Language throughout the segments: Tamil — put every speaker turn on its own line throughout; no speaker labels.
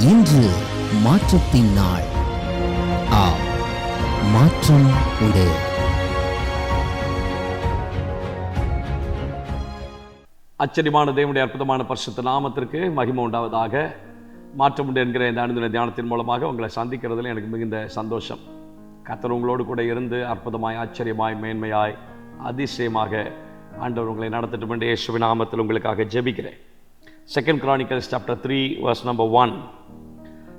இன்று மாற்றத்தின் நாள். மாற்றம் உண்டு.
ஆச்சரியமான தேவனுடைய அற்புதமான பரிசுத்த நாமத்திற்கு மகிமை உண்டாவதாக. மாற்றம் உண்டு என்கிற இந்த அனுதின தியானத்தின் மூலமாக உங்களை சந்திக்கிறதுல எனக்கு மிகுந்த சந்தோஷம். கர்த்தர் உங்களோடு கூட இருந்து அற்புதமாய், ஆச்சரியமாய், மேன்மையாய், அதிசயமாக ஆண்டவர் உங்களை நடத்தட்டும் என்று இயேசுவின் நாமத்தில் உங்களுக்காக ஜெபிக்கிறேன். 2 Chronicles chapter 3 verse number 1.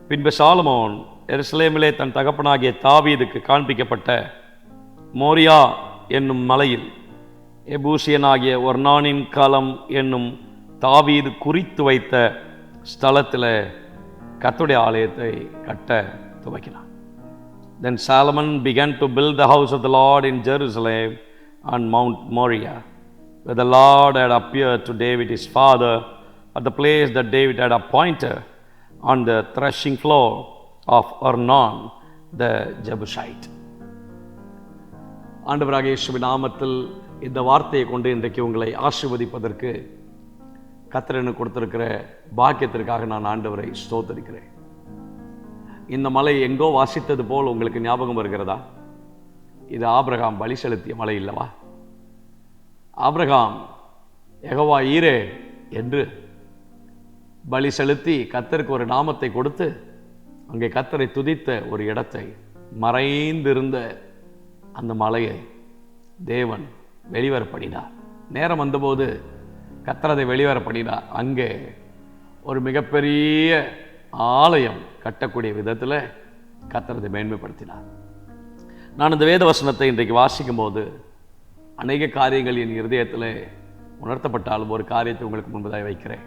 பின்பு சாலமோன் எருசலேமிலே தன் தகப்பனாகிய தாவீதுக்கு காண்பிக்கப்பட்ட மோரியா என்னும் மலையில் எபூசியனாகிய ஒர்னானின் களம் என்னும் தாவீது குறித்து வைத்த ஸ்தலத்தில் கர்த்தருடைய ஆலயத்தை கட்ட துவக்கினார். Then Solomon began to build the house of the Lord in Jerusalem on Mount Moriah, where the Lord had appeared to David his father at the place that David had appointed on the threshing floor of Ornan the Jebusite. ஆண்டவராகிய இயேசுவின் நாமத்தில் இந்த வார்த்தையை கொண்டு இன்றைக்கு உங்களை ஆசீர்வதிப்பதற்கு கர்த்தர் எனக்கு கொடுத்திருக்கிற பாக்கியத்திற்காக நான் ஆண்டவரை ஸ்தோத்திரிக்கிறேன். இந்த மலை எங்கோ வாசித்தது போல் உங்களுக்கு ஞாபகம் வருகிறதா? இது ஆபிரகாம் பலி செலுத்திய மலை இல்லவா? ஆபிரகாம் யெகோவா ஈரே என்று பலி செலுத்தி கர்த்தருக்கு ஒரு நாமத்தை கொடுத்து அங்கே கர்த்தரை துதித்த ஒரு இடத்தை, மறைந்திருந்த அந்த மலையை தேவன் வெளிவர பண்ணினார். நேரம் வந்தபோது கர்த்தர் அதை வெளிவர பண்ணினார். அங்கே ஒரு மிகப்பெரிய ஆலயம் கட்டக்கூடிய விதத்தில் கர்த்தர் அதை மேன்மைப்படுத்தினார். நான் இந்த வேத வசனத்தை இன்றைக்கு வாசிக்கும் போது அநேக காரியங்கள் என் இருதயத்தில் உணர்த்தப்பட்டாலும் ஒரு காரியத்தை உங்களுக்கு முன்பதாக வைக்கிறேன்.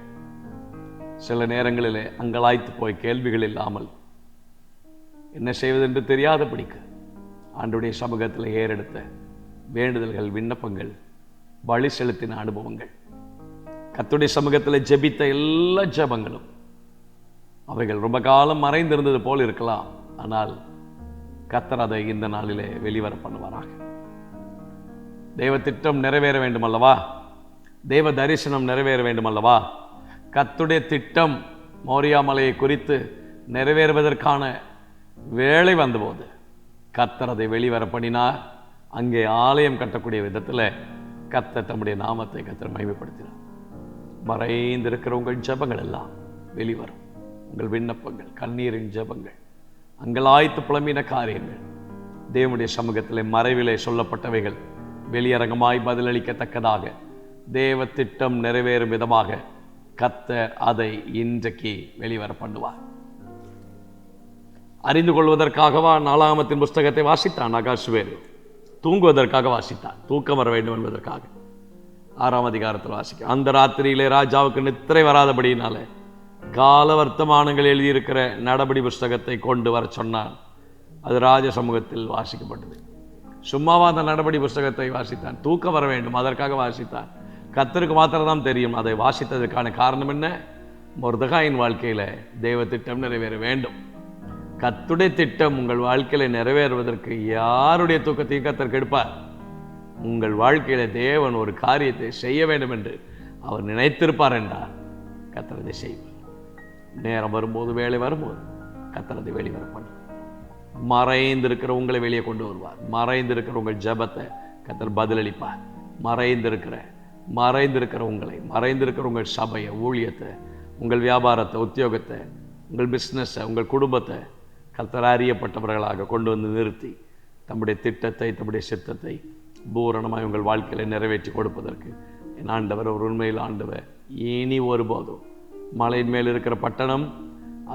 சில நேரங்களில் அங்கலாய்த்து போய் கேள்விகள் இல்லாமல் என்ன செய்வதென்று தெரியாதபடிக்கு ஆண்டவருடைய சமூகத்தில் ஏறெடுத்த வேண்டுதல்கள், விண்ணப்பங்கள், பலி செலுத்தின அனுபவங்கள், கர்த்தருடைய சமூகத்தில் ஜெபித்த எல்லா ஜெபங்களும் அவைகள் ரொம்ப காலம் மறைந்திருந்தது போல் இருக்கலாம். ஆனால் கர்த்தர் அதை இந்த நாளிலே வெளிவர பண்ணுவாராக. தேவ திட்டம் நிறைவேற வேண்டும் அல்லவா? தேவ தரிசனம் நிறைவேற வேண்டும் அல்லவா? கர்த்தருடைய திட்டம் மோரியா மலையை குறித்து நிறைவேறுவதற்கான வேளை வந்தபோது கர்த்தர் அதை வெளிவர பண்ணினார். அங்கே ஆலயம் கட்டக்கூடிய விதத்தில் கர்த்தர் தம்முடைய நாமத்தை கர்த்தர் மகிமைப்படுத்தினார். மறைந்திருக்கிற உங்கள் ஜெபங்கள் எல்லாம் வெளிவரும். உங்கள் விண்ணப்பங்கள், கண்ணீரின் ஜெபங்கள், அங்கலாய்த்து புலம்பின காரியங்கள், தேவனுடைய சமூகத்தில் மறைவிலே சொல்லப்பட்டவைகள் வெளியரங்கமாய் பதிலளிக்கத்தக்கதாக தேவ திட்டம் நிறைவேறும் விதமாக கர்த்தர் அதை இன்றைக்கு வெளிவர பண்ணுவார். அறிந்து கொள்வதற்காகவா நாளாகமத்தின் புஸ்தகத்தை வாசித்தான் அகாசுவேரு? தூங்குவதற்காக வாசித்தான். தூக்கம் வர வேண்டும் என்பதற்காக 6ஆம் அதிகாரத்தில் வாசிக்க. அந்த ராத்திரியிலே ராஜாவுக்கு நித்திரை வராதபடியினால கால வர்த்தமானங்கள் எழுதியிருக்கிற நடபடி புஸ்தகத்தை கொண்டு வர சொன்னான். அது ராஜ சமூகத்தில் வாசிக்கப்பட்டது. சும்மாவா அந்த நடபடி புஸ்தகத்தை வாசித்தான்? தூக்கம் வர வேண்டும், அதற்காக வாசித்தான். கர்த்தருக்கு மாத்திரம்தான் தெரியும் அதை வாசித்ததற்கான காரணம் என்ன. மொர்தெகாயின் வாழ்க்கையில தேவ திட்டம் நிறைவேற வேண்டும். கர்த்தருடைய திட்டம் உங்கள் வாழ்க்கையில நிறைவேறுவதற்கு யாருடைய தூக்கத்தையும் கர்த்தர் கெடுப்பார். உங்கள் வாழ்க்கையில தேவன் ஒரு காரியத்தை செய்ய வேண்டும் என்று அவர் நினைத்திருப்பார் என்றால் கர்த்தர் அதை செய்வார். நேரம் வரும்போது, வேலை வரும்போது கர்த்தர் அதை வெளிவர பண்ணுவார். மறைந்திருக்கிற உங்களை வெளியே கொண்டு வருவார். மறைந்திருக்கிற உங்கள் ஜெபத்தை கர்த்தர் பதிலளிப்பார். மறைந்திருக்கிற உங்களை, மறைந்திருக்கிற உங்கள் சபையை, ஊழியத்தை, உங்கள் வியாபாரத்தை, உத்தியோகத்தை, உங்கள் பிஸ்னஸை, உங்கள் குடும்பத்தை கர்த்தர் அறியப்பட்டவர்களாக கொண்டு வந்து நிறுத்தி தம்முடைய திட்டத்தை, தம்முடைய சித்தத்தை பூரணமாய் உங்கள் வாழ்க்கையில் நிறைவேற்றி கொடுப்பதற்கு என் ஆண்டவர் ஒரு உண்மையில் ஆண்டவர். இனி ஒருபோதும் மலையின் மேல் இருக்கிற பட்டணம்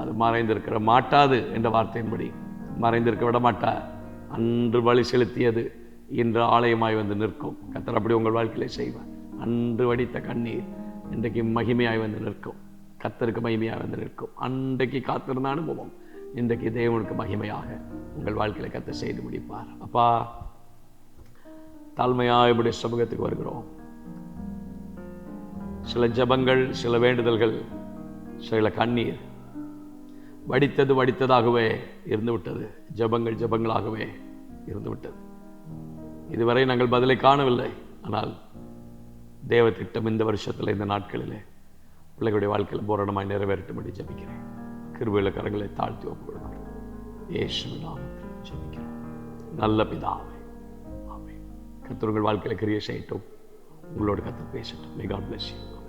அது மறைந்திருக்கிற மாட்டாது என்ற வார்த்தையின்படி மறைந்திருக்க விட மாட்டார். அன்று பலி செலுத்தியது இன்று ஆலயமாய் வந்து நிற்கும். கர்த்தர் அப்படி உங்கள் வாழ்க்கையிலே செய்வார். அன்று வடித்த கண்ணீர் இன்றைக்கு மகிமையாய் வந்து நிற்கும். கர்த்தருக்கு மகிமையாக வந்து நிற்கும். அன்றைக்கு காத்திருந்த அனுபவம் இன்றைக்கு தேவனுக்கு மகிமையாக உங்கள் வாழ்க்கையில கர்த்தர் செய்து முடிப்பார். அப்பா, தாழ்மையாக இப்படி சமூகத்துக்கு வருகிறோம். சில ஜெபங்கள், சில வேண்டுதல்கள், சில கண்ணீர் வடித்ததாகவே இருந்து விட்டது. ஜெபங்களாகவே இருந்து விட்டது. இதுவரை நாங்கள் பதிலை காணவில்லை. ஆனால் தேவ திட்டம் இந்த வருஷத்தில், இந்த நாட்களிலே பிள்ளைகளுடைய வாழ்க்கையில் பூரணமாய் நிறைவேறட்டும்படி ஜெபிக்கிறேன். கிருபையுள்ள கரங்களை தாழ்த்தி ஒப்புக்கொள்கிறோம். இயேசுவின் நாமத்தில் ஜெபிக்கிறோம் நல்ல பிதாவே, ஆமென். கர்த்தர் உங்கள் வாழ்க்கையில கிரியை செய்யட்டும். உங்களோட கர்த்தர் பேசட்டும். May God bless you.